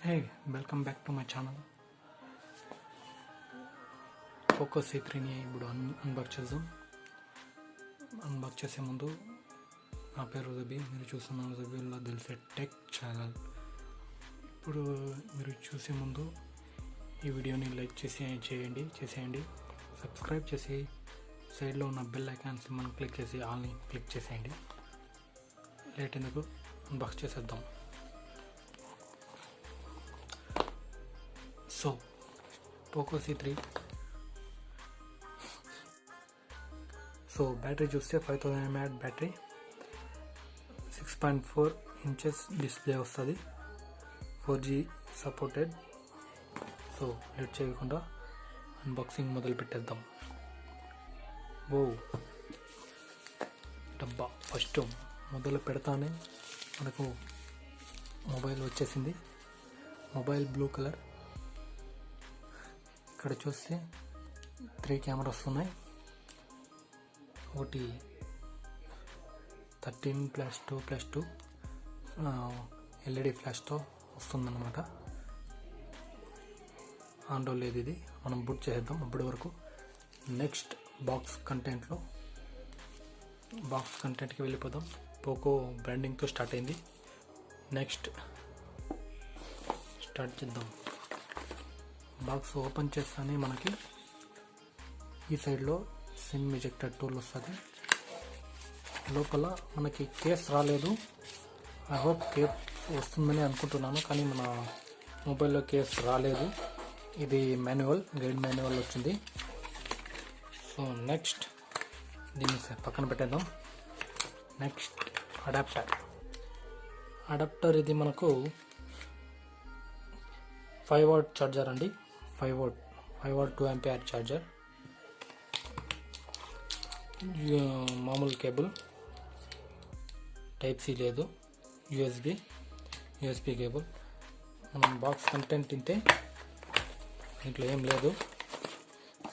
Hey, welcome back to my channel. Poco C3 ని ఇప్పుడు unbox చేద్దాం. అన్బాక్స్ చేసే ముందు నా పేరు రబీ, మీరు చూస్తున్న రబీలో తెలిసే టెక్ ఛానల్. ఇప్పుడు మీరు చూసే ముందు ఈ వీడియోని లైక్ చేసేయండి, సబ్స్క్రైబ్ చేసి సైడ్లో ఉన్న బెల్ ఐకాన్ సింబల్ క్లిక్ చేసి ఆల్ని క్లిక్ చేసేయండి. లేట్ ఎందుకు, అన్బాక్స్ చేసేద్దాం. సో పోకో C3 బ్యాటరీ చూస్తే 5000 mAh బ్యాటరీ, 6.4 inches డిస్ప్లే వస్తుంది, 4G సపోర్టెడ్. సో లేట్ చేయకుండా అన్బాక్సింగ్ మొదలు పెట్టేద్దాం. డబ్బా ఫస్ట్ మొదలు పెడతానే మనకు మొబైల్ వచ్చేసింది. Mobile blue colour. ఇక్కడ చూస్తే 3 కెమెరాస్ ఉన్నాయి. ఒకటి 13+2+2 LED ఫ్లాష్తో వస్తుందన్నమాట. ఆన్లో లేదు, ఇది మనం బుట్ చేద్దాం అప్పటి వరకు. నెక్స్ట్ బాక్స్ కంటెంట్కి వెళ్ళిపోదాం. పోకో బ్రాండింగ్తో స్టార్ట్ అయింది. నెక్స్ట్ స్టార్ట్ చేద్దాం. బాక్స్ ఓపెన్ చేస్తానే మనకి ఈ సైడ్లో సిమ్ ఎజెక్టర్ టూల్ వస్తుంది. లోపల మనకి కేస్ రాలేదు. ఐ హోప్ కేస్ వస్తుందని అనుకుంటున్నాను, కానీ మన మొబైల్లో కేస్ రాలేదు. ఇది గైడ్ మాన్యువల్ వచ్చింది. సో నెక్స్ట్ దీన్ని పక్కన పెట్టేద్దాం. Next adapter. ఇది మనకు 5W ఛార్జర్ అండి. 5W 2A charger. మామూలు కేబుల్, టైప్ సి లేదు, యూఎస్బి కేబుల్. మనం బాక్స్ కంటెంట్ తింటే దీంట్లో ఏం లేదు,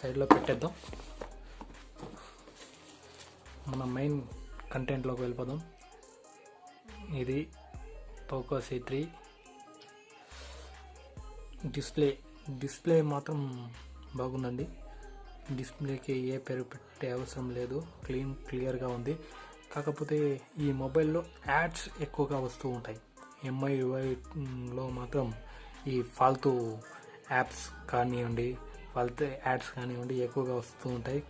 సైడ్లో పెట్టేద్దాం. మన మెయిన్ కంటెంట్లోకి వెళ్ళిపోదాం. ఇది పోకో C3 డిస్ప్లే మాత్రం బాగుందండి. డిస్ప్లేకి ఏ పేరు పెట్టే అవసరం లేదు, క్లియర్గా ఉంది. కాకపోతే ఈ మొబైల్లో యాడ్స్ ఎక్కువగా వస్తూ ఉంటాయి. MIUIలో మాత్రం ఈ ఫాల్తూ యాప్స్ కానివ్వండి, యాడ్స్ కానివ్వండి ఎక్కువగా వస్తూ ఉంటాయి.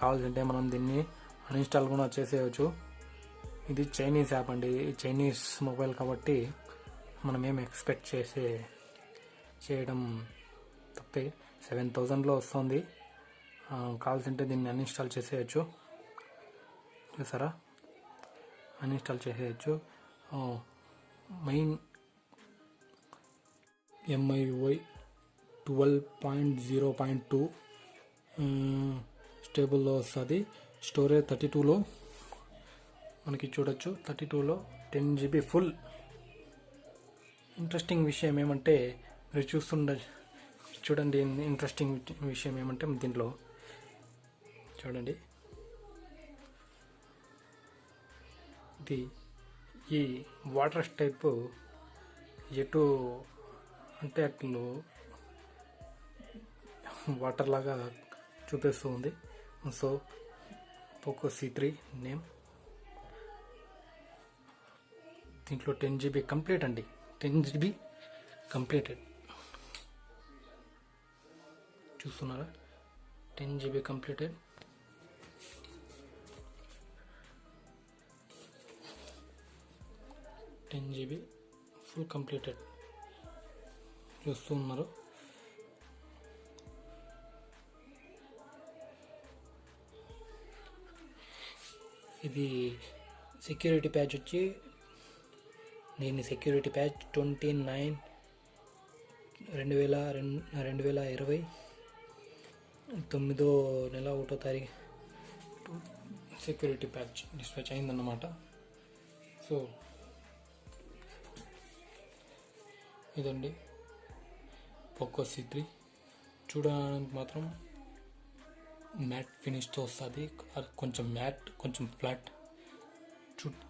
కావాల్సింటే మనం దీన్ని అన్ఇన్స్టాల్ కూడా చేసేయచ్చు. ఇది చైనీస్ యాప్ అండి, చైనీస్ మొబైల్ కాబట్టి మనం ఏం ఎక్స్పెక్ట్ చేయడం తప్పే. 7000లో వస్తుంది. కావాల్సింటే దీన్ని అన్ఇన్స్టాల్ చేసేయచ్చు. చూసారా, అన్ఇన్స్టాల్ చేసేయచ్చు. మెయిన్ MIUI 12.0.2 స్టేబుల్లో వస్తుంది. స్టోరేజ్ 32లో మనకి చూడొచ్చు. 32లో 10GB ఫుల్. ఇంట్రెస్టింగ్ విషయం ఏమంటే మీరు చూడండి. ఇంట్రెస్టింగ్ విషయం ఏమంటే దీంట్లో చూడండి, ఇది ఈ వాటర్ టైప్ ఎటు అంటే అట్లు వాటర్ లాగా చూపిస్తూ ఉంది. So Poco C3 name. దీంట్లో 10GB కంప్లీట్ అండి, 10GB కంప్లీటెడ్. చూస్తున్నారా, 10GB కంప్లీటెడ్. ఫుల్ కంప్లీటెడ్ చూస్తున్నారు. ఇది సెక్యూరిటీ ప్యాచ్ వచ్చి, దీన్ని సెక్యూరిటీ ప్యాచ్ 29/2020 9వ నెల 1వ తారీఖు సెక్యూరిటీ ప్యాచ్ డిస్పాచ్ అయిందన్నమాట. సో ఇదండి పోకో C3. చూడడానికి మాత్రం మ్యాట్ ఫినిష్తో వస్తుంది. కొంచెం మ్యాట్, కొంచెం ఫ్లాట్.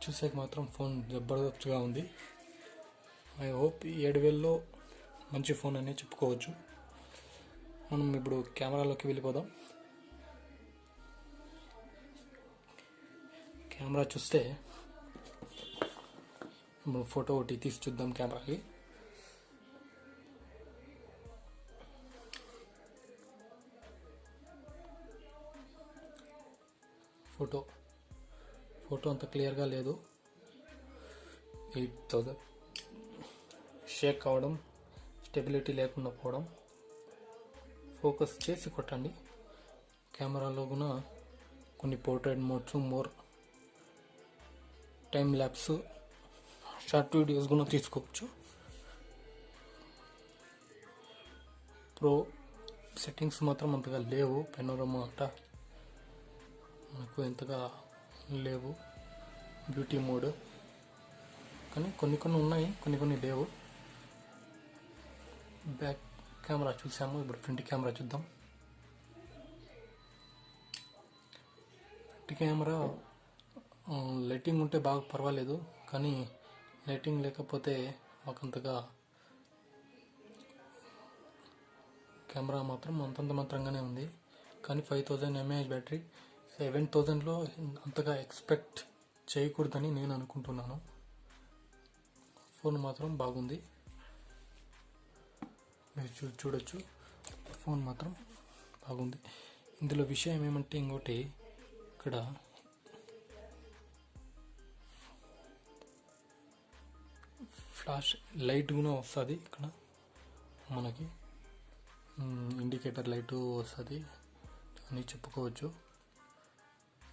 చూసాక మాత్రం ఫోన్ జబర్దస్త్గా ఉంది. ఐ హోప్ 7000లో మంచి ఫోన్ అనే చెప్పుకోవచ్చు. మనం ఇప్పుడు కెమెరాలోకి వెళ్ళిపోదాం. కెమెరా చూస్తే ఇప్పుడు ఫోటో ఒకటి తీసి చూద్దాం కెమెరాకి. ఫోటో అంత క్లియర్గా లేదు. 8000 షేక్ అవ్వడం, స్టెబిలిటీ లేకుండా పోవడం. ఫోకస్ చేసి కొట్టండి. కెమెరాలో కూడా కొన్ని portrait modes, more time lapse, short videos కూడా తీసుకోవచ్చు. ప్రో సెట్టింగ్స్ మాత్రం అంతగా లేవు. పెనోరమా అట మనకు ఎంతగా లేవు. బ్యూటీ మోడ్ కానీ కొన్ని ఉన్నాయి, కొన్ని లేవు. బ్యాక్ కెమెరా చూసాము, ఇప్పుడు ఫ్రంట్ కెమెరా చూద్దాం. ఫ్రంట్ కెమెరా లైటింగ్ ఉంటే బాగా పర్వాలేదు, కానీ లైటింగ్ లేకపోతే మాకంతగా కెమెరా మాత్రం అంతంత మాత్రంగానే ఉంది. కానీ 5000 mAh బ్యాటరీ, 7000లో అంతగా ఎక్స్పెక్ట్ చేయకూడదని నేను అనుకుంటున్నాను. ఫోన్ మాత్రం బాగుంది, మీరు చూడొచ్చు. ఫోన్ మాత్రం బాగుంది. ఇందులో విషయం ఏమంటే ఇంకోటి, ఇక్కడ ఫ్లాష్ లైట్ కూడా వస్తుంది. ఇక్కడ మనకి ఇండికేటర్ లైటు వస్తుంది అని చెప్పుకోవచ్చు.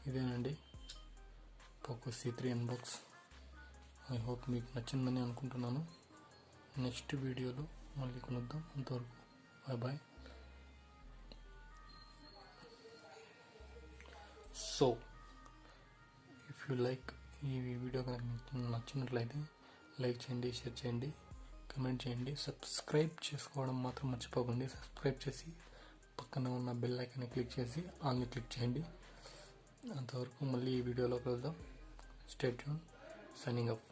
ఇదేనండి Poco C3 unbox. I hope మీకు నచ్చిందని అనుకుంటున్నాను. నెక్స్ట్ వీడియోలో మళ్ళీ కలుద్దాం. అంతవరకు bye. So if you like, ఈ వీడియో కనుక మీకు నచ్చినట్లయితే లైక్ చేయండి, షేర్ చేయండి, కమెంట్ చేయండి. సబ్స్క్రైబ్ చేసుకోవడం మాత్రం మర్చిపోకండి. సబ్స్క్రైబ్ చేసి పక్కన ఉన్న బెల్ ఐకాన్ని క్లిక్ చేసి ఆల్ని క్లిక్ చేయండి. అంతవరకు మళ్ళీ ఈ వీడియోలో కలుద్దాం. Stay tune. Signing off.